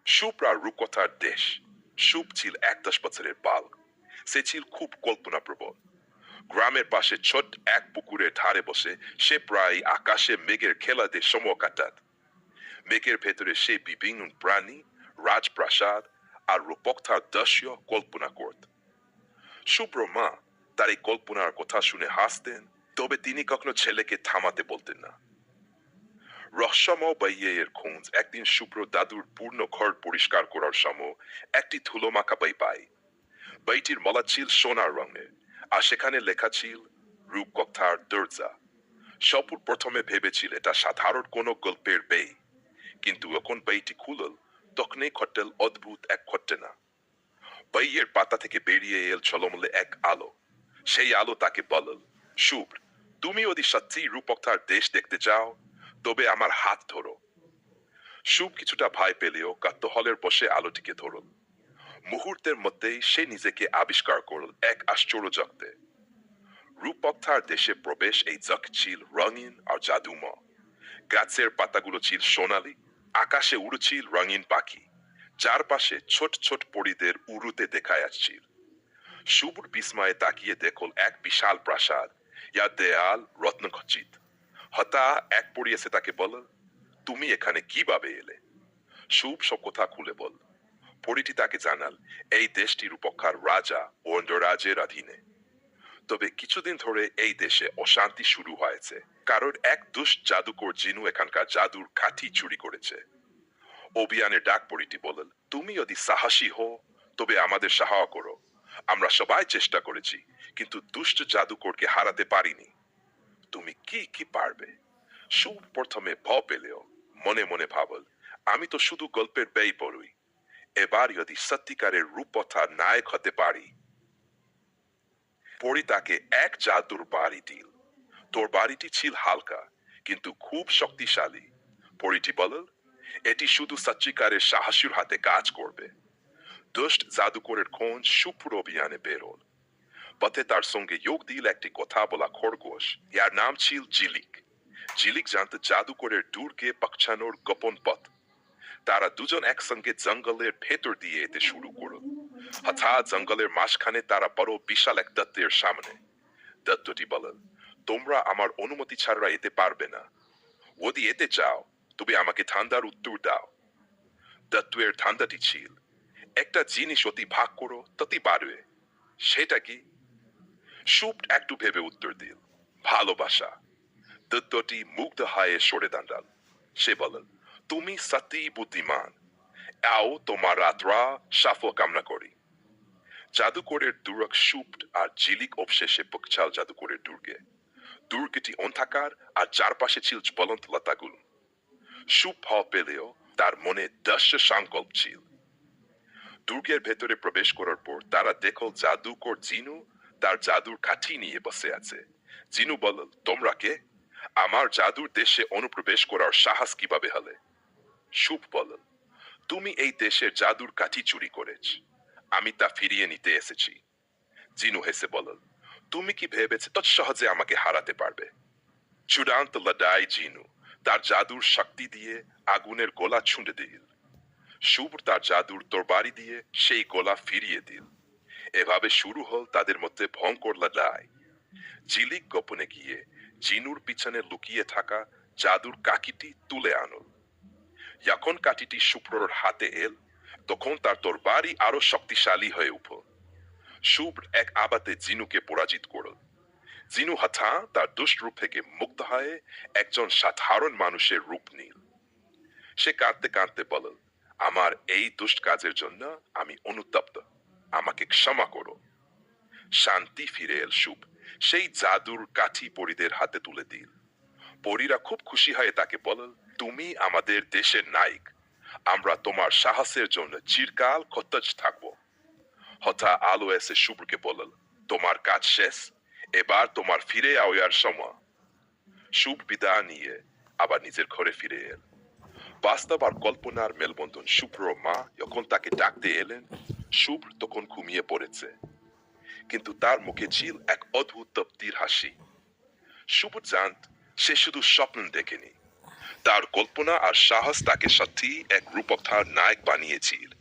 শুভ্রার রূপকথার দেশ। শুভ ছিল এক 10 বছরের বাল। সে ছিল খুব কল্পনাপ্রবণ। গ্রামের পাশে ছোট এক পুকুরের ধারে বসে সে প্রায় আকাশে মেঘের খেলাতে সময় কাটাত। মেঘের ভেতরে সে বিভিন্ন প্রাণী, রাজপ্রাসাদ আর রূপকথার দৃশ্য কল্পনা করত। শুভ্র মা তার এই কল্পনার কথা শুনে হাসতেন, তবে তিনি কখনো ছেলেকে থামাতে বলতেন না। রহস্যময় বইয়ের খোঁজ একদিন শুভ্র দাদুর পূর্ণ ঘর পরিষ্কার করার সময় একটি ধুলোমাখা বই পায়। বইটির মলা ছিল সোনার রঙের, আর সেখানে লেখা ছিল রূপকথার দরজা। সপুর প্রথমে ভেবেছিল এটা সাধারণ কোনো গল্পের বই, কিন্তু যখন বইটি খুলল তখনই ঘটল অদ্ভুত এক ঘটনা। বইয়ের পাতা থেকে বেরিয়ে এল ঝলমলে এক আলো। সেই আলো তাকে বলল, শুভ্র, তুমি যদি সত্যি রূপকথার দেশ দেখতে চাও তবে আমার হাত ধরো। শুভ কিছুটা ভয় পেলেও কাত্তহলের বসে আলোটিকে ধরল। মুহূর্তের মধ্যেই সে নিজেকে আবিষ্কার করল এক আশ্চর্য জগতে। রূপকথার দেশে প্রবেশ এই জগ ছিল রঙিন আর জাদুময়। গাছের পাতাগুলো ছিল সোনালি, আকাশে উড়ছিল রঙিন পাখি, চারপাশে ছোট ছোট পরীদের উড়ুতে দেখায় আসছিল। শুভ্র বিস্ময়ে তাকিয়ে দেখল এক বিশাল প্রাসাদ, ইয়া দেয়াল রত্নখচিত। হতা এক পরী এসে তাকে বলল, তুমি এখানে কিভাবে এলে? শুভ সব কথা খুলে বল। পরীটি তাকে জানাল এই দেশটি রূপকথার রাজা ওন্ডরাজের অধীনে। তবে কিছুদিন ধরে এই দেশে অশান্তি শুরু হয়েছে, কারণ এক দুষ্ট জাদুকর জিনু এখানকার জাদুর কাঠি চুরি করেছে। অভিযানের ডাক পরীটি বলল, তুমি যদি সাহসী হো তবে আমাদের সাহায্য করো। আমরা সবাই চেষ্টা করেছি, কিন্তু দুষ্ট জাদুকরকে হারাতে পারিনি। তুমি কি কি পারবে? শুভ প্রথমে ভয় পেলেও মনে মনে ভাবল, আমি তো শুধু গল্পের বই পড়ি, এবার যদি সত্যিকারের রূপকথার নায়ক হতে পারি। পরে তাকে এক জাদুর বাড়ি দিল। তোর বাড়িটি ছিল হালকা কিন্তু খুব শক্তিশালী। পরীটি বলল, এটি শুধু সত্যিকারের সাহসীর হাতে কাজ করবে। দুষ্ট জাদুকরের খোঁজ শুভ্র অভিযানে বেরোল। পথে তার সঙ্গে যোগ দিল একটি কথা বলা খরগোশ, যার নাম ছিল ঝিলিক। ঝিলিক জানত জাদুকরের দুর্গে পৌঁছানোর গোপন পথ। তারা দুজন একসঙ্গে জঙ্গলের ভেতর দিয়ে যেতে শুরু করল। হঠাৎ জঙ্গলের মাঝখানে তারা বড় বিশাল এক দত্তের সামনে। দত্তটি বলল, তোমরা আমার অনুমতি ছাড়া যেতে পারবে না। যদি যেতে চাও তবে আমাকে ধান্দার উত্তর দাও। দত্তের ধান্দাটি ছিল, একটা জিনিস অতি ভাগ করো ততি বাড়বে। সেটা কি? শুভ একটু ভেবে উত্তর দিল, ভালোবাসা। দত্তটি মুগ্ধ হয়ে সরে দাঁড়াল। সে বলল, তুমি সত্যিই বুদ্ধিমান। আও তোমার রাত্রা সাফল্য কামনা করি। জাদুকরের দুর্গ শুভ আর ঝিলিক অবশেষে পৌঁছাল জাদুকরের দুর্গে। দুর্গটি অন্ধকার আর চারপাশে ছিল জ্বলন্ত লতাগুলো। শুভ ভয় পেলেও তার মনে দৃঢ় সংকল্প ছিল। দুর্গের ভেতরে প্রবেশ করার পর তারা দেখল জাদুকর জিনু তার জাদুর কাঠি নিয়ে বসে আছে। জিনু বলল, তোমরা কে? আমার জাদুর দেশে অনুপ্রবেশ করার সাহস কিভাবে হলে? শুভ বলল, তুমি এই দেশের জাদুর কাঠি চুরি করেছ, আমি তা ফিরিয়ে নিতে এসেছি। জিনু হেসে বলল, তুমি কি ভেবেছ তৎ সহজে আমাকে হারাতে পারবে? চূড়ান্ত লড়াই। জিনু তার জাদুর শক্তি দিয়ে আগুনের গোলা ছুঁড়ে দিল। শুভ তার জাদুর তরবারি দিয়ে সেই গোলা ফিরিয়ে দিল। এভাবে শুরু হল তাদের মধ্যে ভয়ঙ্কর লড়াই। ঝিলিক গোপনে গিয়ে জিনুর পিছনে লুকিয়ে থাকা জাদুর কাঠিটি তুলে আনল। যখন কাঠিটি শুভ্রর হাতে এল তখন তার তরবারি আরো শক্তিশালী হয়ে উঠল। শুভ্র এক আবাতে জিনুকে পরাজিত করল। জিনু হঠাৎ তার দুষ্ট রূপ থেকে মুক্ত হয়ে একজন সাধারণ মানুষের রূপ নিল। সে কাঁদতে কাঁদতে বলল, আমার এই দুষ্ট কাজের জন্য আমি অনুতপ্ত, আমাকে ক্ষমা করো। শান্তি ফিরে এল। শুভ সেই জাদুর কাঠি পরীদের হাতে তুলে দিল। পরীরা খুব খুশি হয়ে তাকে বলল, তুমি আমাদের দেশের নায়ক, আমরা তোমার সাহসের জন্য চিরকাল কৃতজ্ঞ থাকবো। হঠাৎ আলো এসে শুভ্রকে বলল, তোমার কাজ শেষ, এবার তোমার ফিরে আওয়ার সময়। শুভ বিদায় নিয়ে আবার নিজের ঘরে ফিরে এল। বাস্তব আর কল্পনার মেলবন্ধন। শুভ্র মা যখন তাকে ডাকতে এলেন, শুভ্র তখন ঘুমিয়ে পড়েছে, কিন্তু তার মুখে ছিল এক অদ্ভুত তৃপ্তির হাসি। শুভ জানত সে শুধু স্বপ্ন দেখেনি, তার কল্পনা আর সাহস তাকে সত্যি এক রূপকথার নায়ক বানিয়েছিল।